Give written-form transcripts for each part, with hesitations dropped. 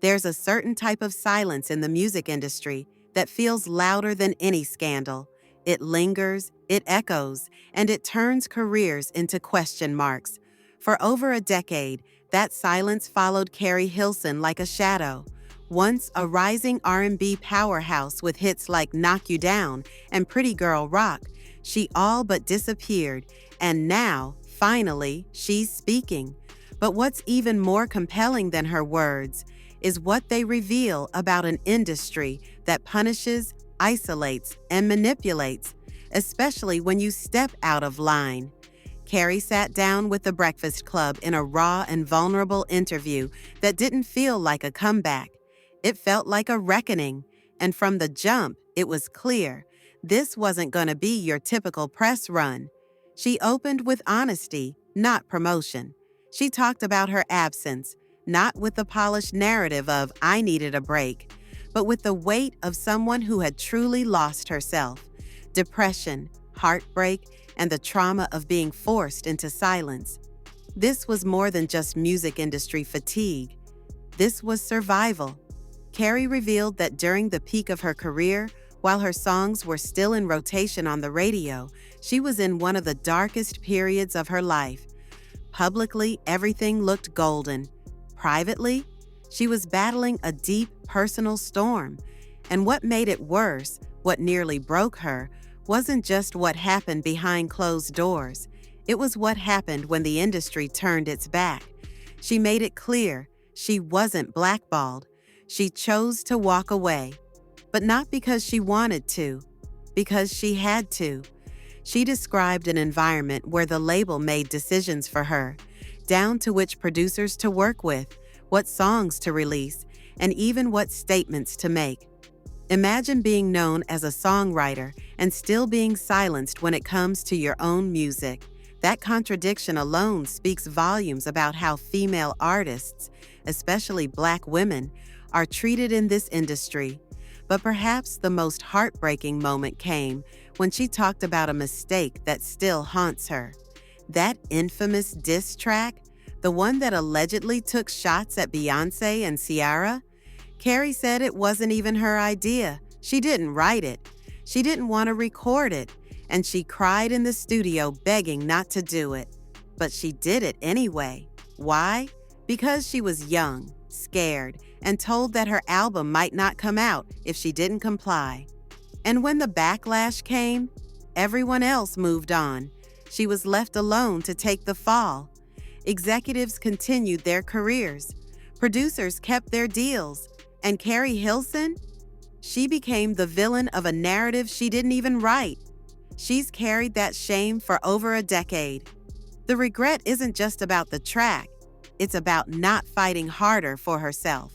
There's a certain type of silence in the music industry that feels louder than any scandal. It lingers, it echoes, and it turns careers into question marks. For over a decade, that silence followed Keri Hilson like a shadow. Once a rising R&B powerhouse with hits like Knock You Down and Pretty Girl Rock, she all but disappeared, and now, finally, she's speaking. But what's even more compelling than her words is what they reveal about an industry that punishes, isolates, and manipulates, especially when you step out of line. Keri sat down with The Breakfast Club in a raw and vulnerable interview that didn't feel like a comeback. It felt like a reckoning, and from the jump, it was clear this wasn't going to be your typical press run. She opened with honesty, not promotion. She talked about her absence, not with the polished narrative of "I needed a break," but with the weight of someone who had truly lost herself. Depression, heartbreak, and the trauma of being forced into silence. This was more than just music industry fatigue. This was survival. Keri revealed that during the peak of her career, while her songs were still in rotation on the radio, she was in one of the darkest periods of her life. Publicly, everything looked golden. Privately, she was battling a deep personal storm. And what made it worse, what nearly broke her, wasn't just what happened behind closed doors. It was what happened when the industry turned its back. She made it clear she wasn't blackballed. She chose to walk away. But not because she wanted to, because she had to. She described an environment where the label made decisions for her, down to which producers to work with, what songs to release, and even what statements to make. Imagine being known as a songwriter and still being silenced when it comes to your own music. That contradiction alone speaks volumes about how female artists, especially Black women, are treated in this industry. But perhaps the most heartbreaking moment came when she talked about a mistake that still haunts her. That infamous diss track, the one that allegedly took shots at Beyoncé and Ciara. Keri said it wasn't even her idea. She didn't write it. She didn't want to record it, and she cried in the studio begging not to do it. But she did it anyway. Why? Because she was young, scared, and told that her album might not come out if she didn't comply. And when the backlash came, everyone else moved on. She was left alone to take the fall. Executives continued their careers. Producers kept their deals. And Keri Hilson? She became the villain of a narrative she didn't even write. She's carried that shame for over a decade. The regret isn't just about the track. It's about not fighting harder for herself,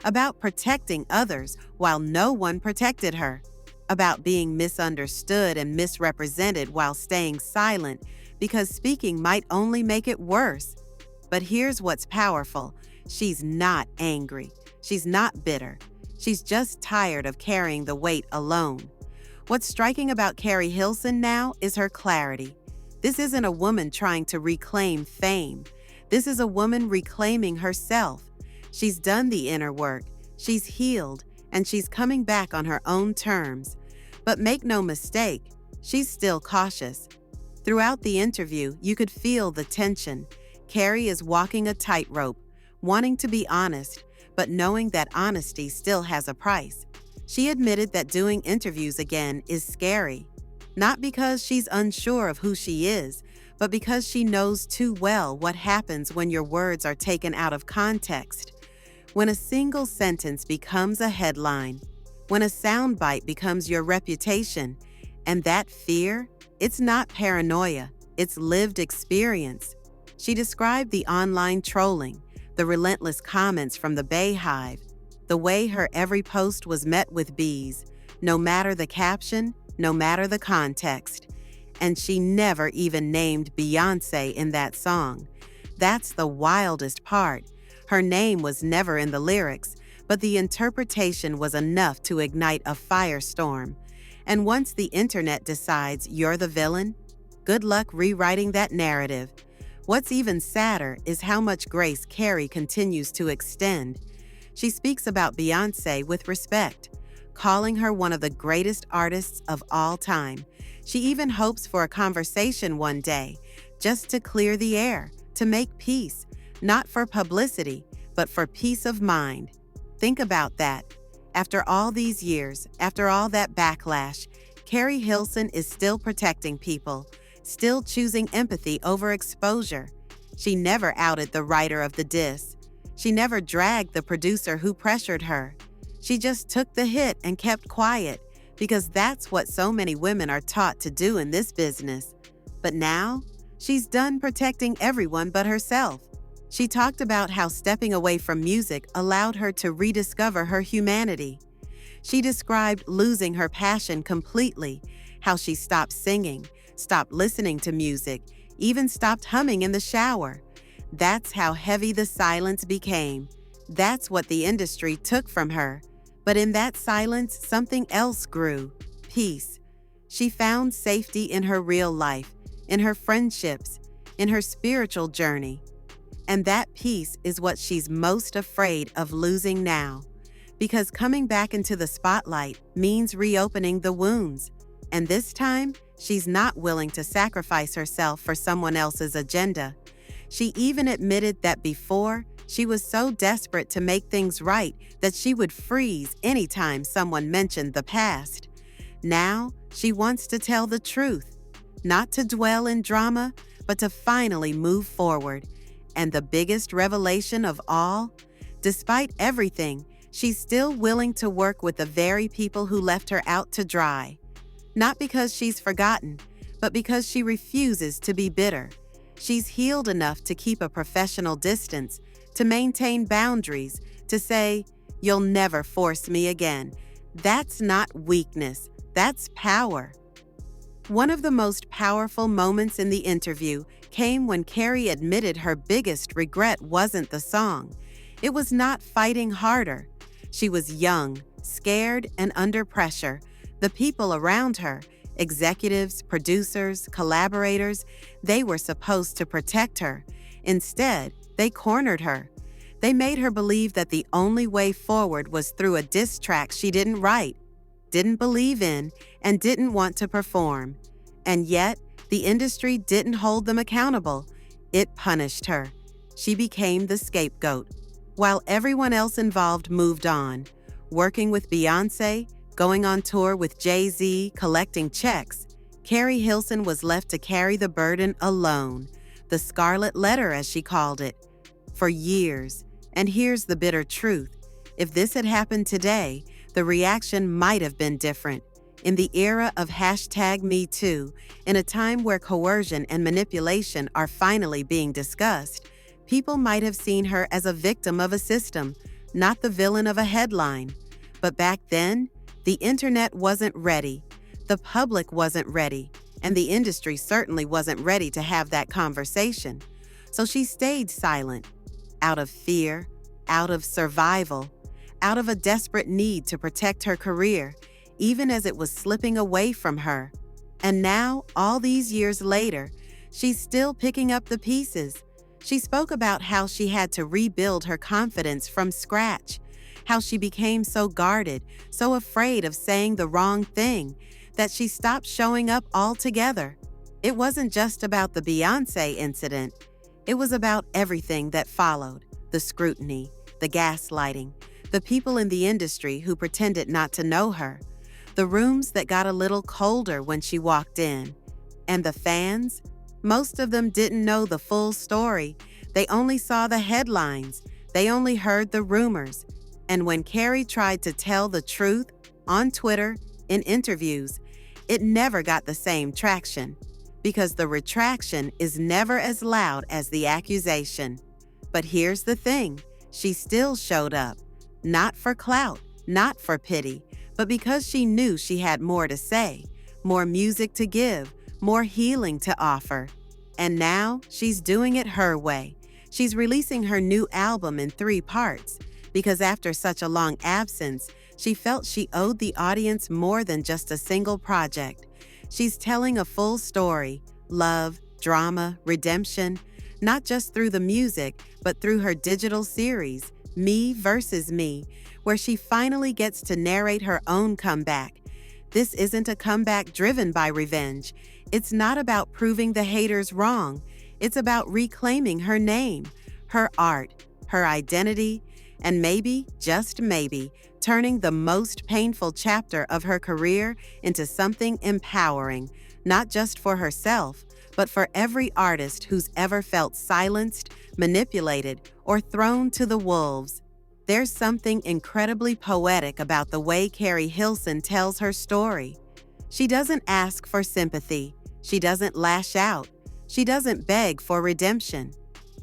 about protecting others while no one protected her, about being misunderstood and misrepresented while staying silent because speaking might only make it worse. But here's what's powerful. She's not angry. She's not bitter. She's just tired of carrying the weight alone. What's striking about Keri Hilson now is her clarity. This isn't a woman trying to reclaim fame. This is a woman reclaiming herself. She's done the inner work, she's healed, and she's coming back on her own terms. But make no mistake, she's still cautious. Throughout the interview, you could feel the tension. Keri is walking a tightrope, wanting to be honest, but knowing that honesty still has a price. She admitted that doing interviews again is scary, not because she's unsure of who she is, but because she knows too well what happens when your words are taken out of context. When a single sentence becomes a headline, when a soundbite becomes your reputation, and that fear, it's not paranoia, it's lived experience. She described the online trolling, the relentless comments from the Bayhive, the way her every post was met with bees, no matter the caption, no matter the context. And she never even named Beyoncé in that song. That's the wildest part. Her name was never in the lyrics, but the interpretation was enough to ignite a firestorm. And once the internet decides you're the villain, good luck rewriting that narrative. What's even sadder is how much grace Keri continues to extend. She speaks about Beyoncé with respect, calling her one of the greatest artists of all time. She even hopes for a conversation one day, just to clear the air, to make peace, not for publicity, but for peace of mind. Think about that. After all these years, after all that backlash, Keri Hilson is still protecting people, still choosing empathy over exposure. She never outed the writer of the diss. She never dragged the producer who pressured her. She just took the hit and kept quiet, because that's what so many women are taught to do in this business. But now, she's done protecting everyone but herself. She talked about how stepping away from music allowed her to rediscover her humanity. She described losing her passion completely, how she stopped singing, stopped listening to music, even stopped humming in the shower. That's how heavy the silence became. That's what the industry took from her. But in that silence, something else grew: peace. She found safety in her real life, in her friendships, in her spiritual journey. And that peace is what she's most afraid of losing now. Because coming back into the spotlight means reopening the wounds. And this time, she's not willing to sacrifice herself for someone else's agenda. She even admitted that before, she was so desperate to make things right that she would freeze anytime someone mentioned the past. Now, she wants to tell the truth, not to dwell in drama, but to finally move forward. And the biggest revelation of all, despite everything, she's still willing to work with the very people who left her out to dry. Not because she's forgotten, but because she refuses to be bitter. She's healed enough to keep a professional distance, to maintain boundaries, to say, "You'll never force me again." That's not weakness, that's power. One of the most powerful moments in the interview came when Keri admitted her biggest regret wasn't the song. It was not fighting harder. She was young, scared, and under pressure. The people around her, executives, producers, collaborators, they were supposed to protect her. Instead, they cornered her. They made her believe that the only way forward was through a diss track she didn't write, didn't believe in, and didn't want to perform. And yet, the industry didn't hold them accountable. It punished her. She became the scapegoat, while everyone else involved moved on, working with Beyoncé, going on tour with Jay-Z, collecting checks. Keri Hilson was left to carry the burden alone, the scarlet letter as she called it, for years. And here's the bitter truth. If this had happened today, the reaction might have been different. In the era of #MeToo, in a time where coercion and manipulation are finally being discussed, people might have seen her as a victim of a system, not the villain of a headline. But back then, the internet wasn't ready, the public wasn't ready, and the industry certainly wasn't ready to have that conversation. So she stayed silent, out of fear, out of survival, out of a desperate need to protect her career, even as it was slipping away from her. And now, all these years later, she's still picking up the pieces. She spoke about how she had to rebuild her confidence from scratch, how she became so guarded, so afraid of saying the wrong thing, that she stopped showing up altogether. It wasn't just about the Beyoncé incident. It was about everything that followed: the scrutiny, the gaslighting, the people in the industry who pretended not to know her, the rooms that got a little colder when she walked in. And the fans? Most of them didn't know the full story. They only saw the headlines. They only heard the rumors. And when Keri tried to tell the truth, on Twitter, in interviews, it never got the same traction. Because the retraction is never as loud as the accusation. But here's the thing, she still showed up. Not for clout, not for pity, but because she knew she had more to say, more music to give, more healing to offer. And now she's doing it her way. She's releasing her new album in 3 parts, because after such a long absence, she felt she owed the audience more than just a single project. She's telling a full story: love, drama, redemption, not just through the music, but through her digital series, Me versus Me, where she finally gets to narrate her own comeback. This isn't a comeback driven by revenge. It's not about proving the haters wrong. It's about reclaiming her name, her art, her identity, and maybe, just maybe, turning the most painful chapter of her career into something empowering, not just for herself, but for every artist who's ever felt silenced, manipulated, or thrown to the wolves. There's something incredibly poetic about the way Keri Hilson tells her story. She doesn't ask for sympathy. She doesn't lash out. She doesn't beg for redemption.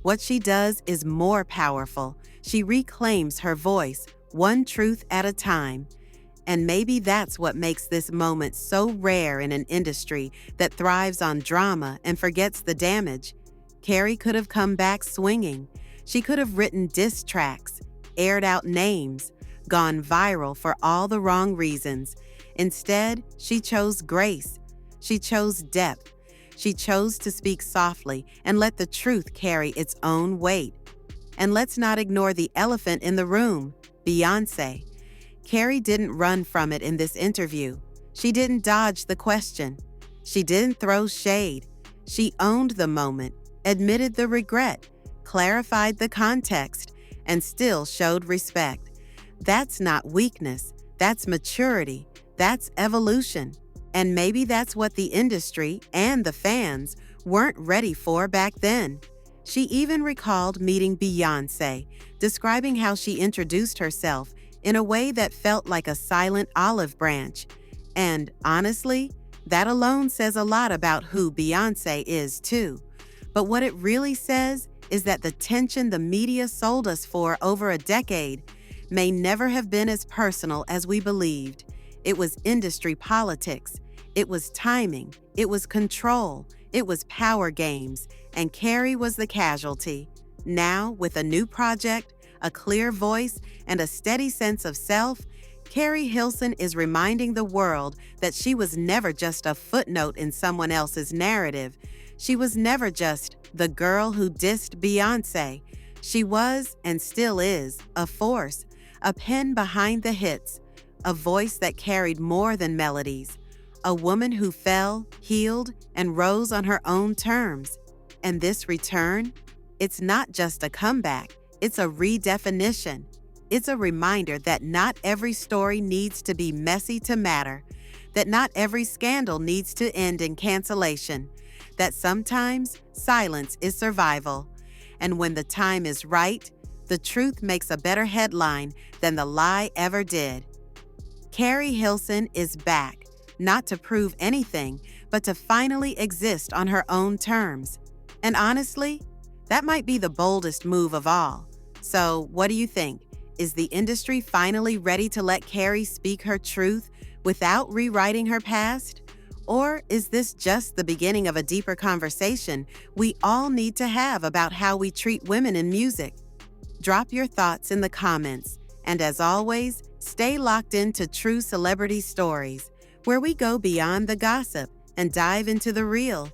What she does is more powerful. She reclaims her voice, one truth at a time. And maybe that's what makes this moment so rare in an industry that thrives on drama and forgets the damage. Keri could have come back swinging. She could have written diss tracks, aired out names, gone viral for all the wrong reasons. Instead, she chose grace. She chose depth. She chose to speak softly and let the truth carry its own weight. And let's not ignore the elephant in the room, Beyoncé. Keri didn't run from it in this interview. She didn't dodge the question. She didn't throw shade. She owned the moment, admitted the regret, clarified the context, and still showed respect. That's not weakness. That's maturity. That's evolution. And maybe that's what the industry and the fans weren't ready for back then. She even recalled meeting Beyoncé, describing how she introduced herself in a way that felt like a silent olive branch. And honestly, that alone says a lot about who Beyoncé is too. But what it really says is that the tension the media sold us for over a decade may never have been as personal as we believed. It was industry politics. It was timing. It was control. It was power games. And Keri was the casualty. Now, with a new project, a clear voice, and a steady sense of self, Keri Hilson is reminding the world that she was never just a footnote in someone else's narrative. She was never just the girl who dissed Beyoncé. She was, and still is, a force, a pen behind the hits, a voice that carried more than melodies, a woman who fell, healed, and rose on her own terms. And this return, it's not just a comeback, it's a redefinition. It's a reminder that not every story needs to be messy to matter, that not every scandal needs to end in cancellation, that sometimes silence is survival. And when the time is right, the truth makes a better headline than the lie ever did. Keri Hilson is back, not to prove anything, but to finally exist on her own terms. And honestly, that might be the boldest move of all. So, what do you think? Is the industry finally ready to let Keri speak her truth without rewriting her past? Or is this just the beginning of a deeper conversation we all need to have about how we treat women in music? Drop your thoughts in the comments. And as always, stay locked into True Celebrity Stories, where we go beyond the gossip and dive into the real.